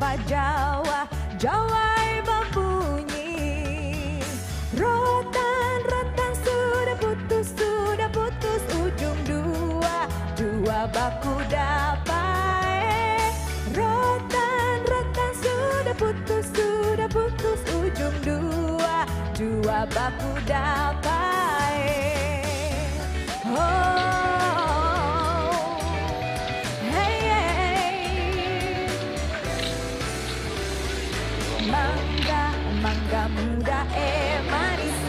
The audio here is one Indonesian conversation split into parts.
Sapa Jawa, Jawa berbunyi. Rotan sudah putus ujung dua, dua baku dapai. Rotan sudah putus ujung dua, dua baku dapai. Mangga muda manis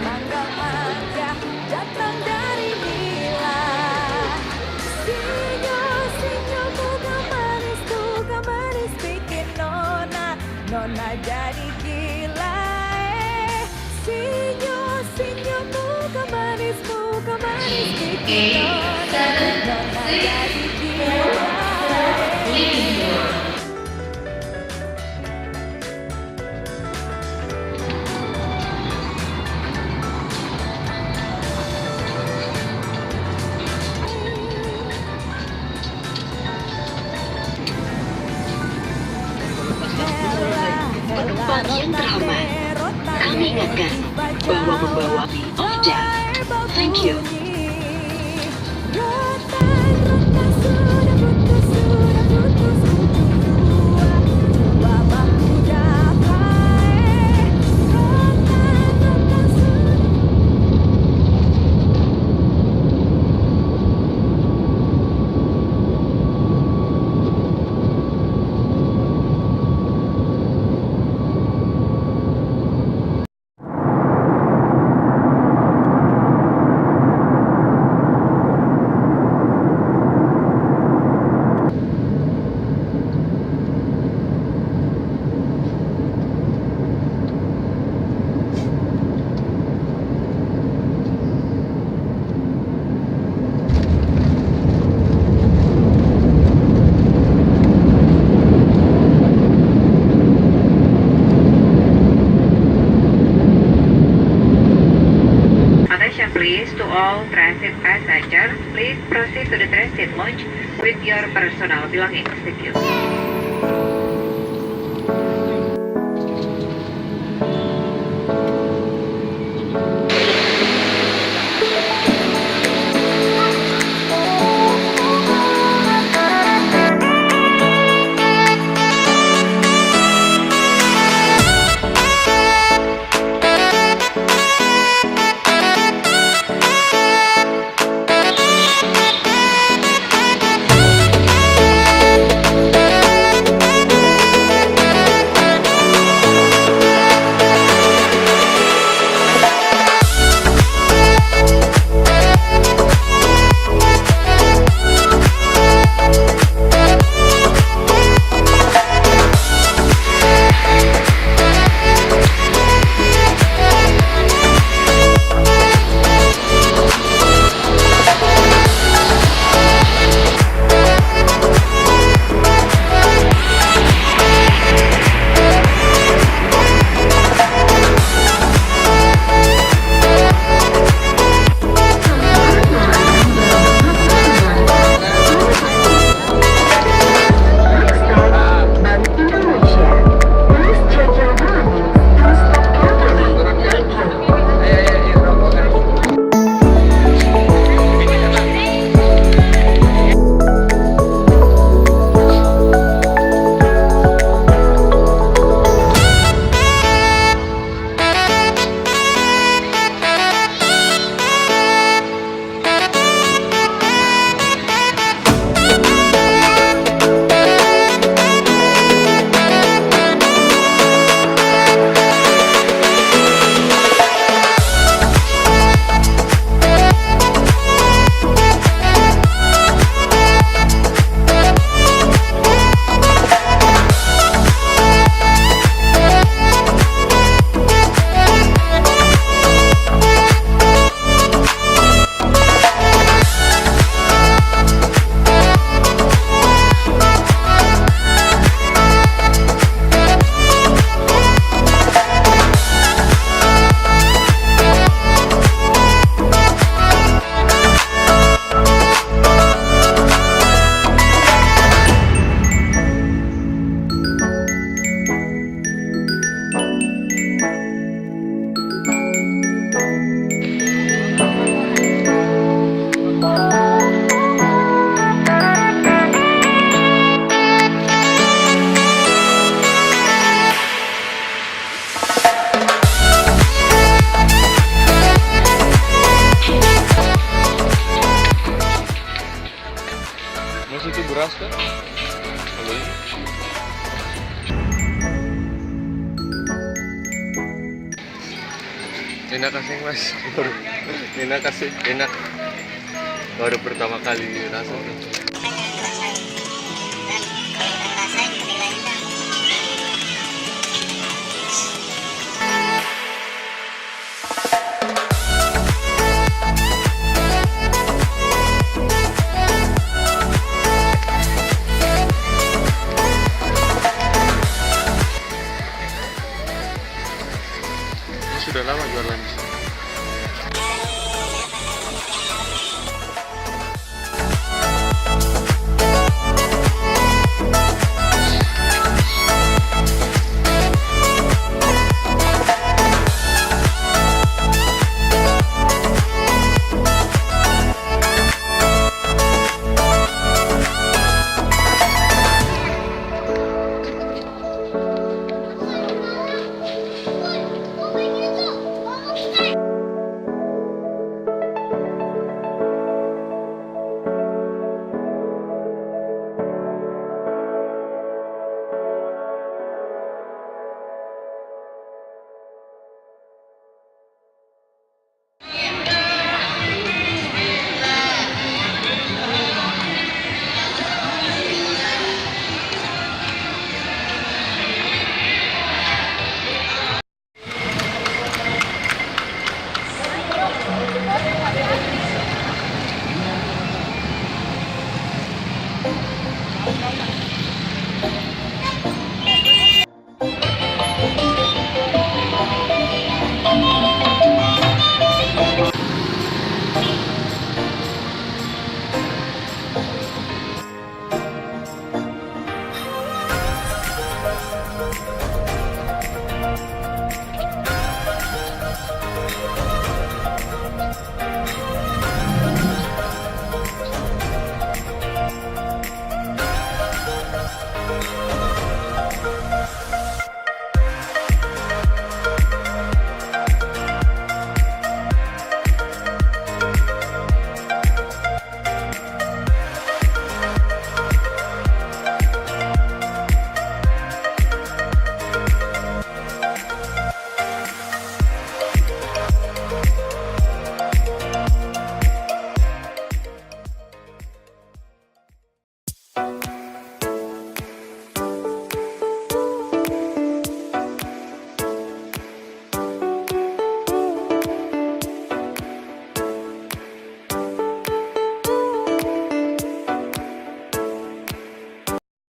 mangga datang dari Mila. Sinyo bukan manis bikin nona jadi gila. Sinyo bukan manis bikin nona jadi gila. Penumpang yang terhormat, kami ingatkan bahwa membawa of death. Thank you. Please, to all transit passengers, please proceed to the transit lounge with your personal belongings. Thank you. kan? Kalau ini. Enak kasih mas, enak kasih, enak. Baru pertama kali rasanya. Sudah lama jualan di sini.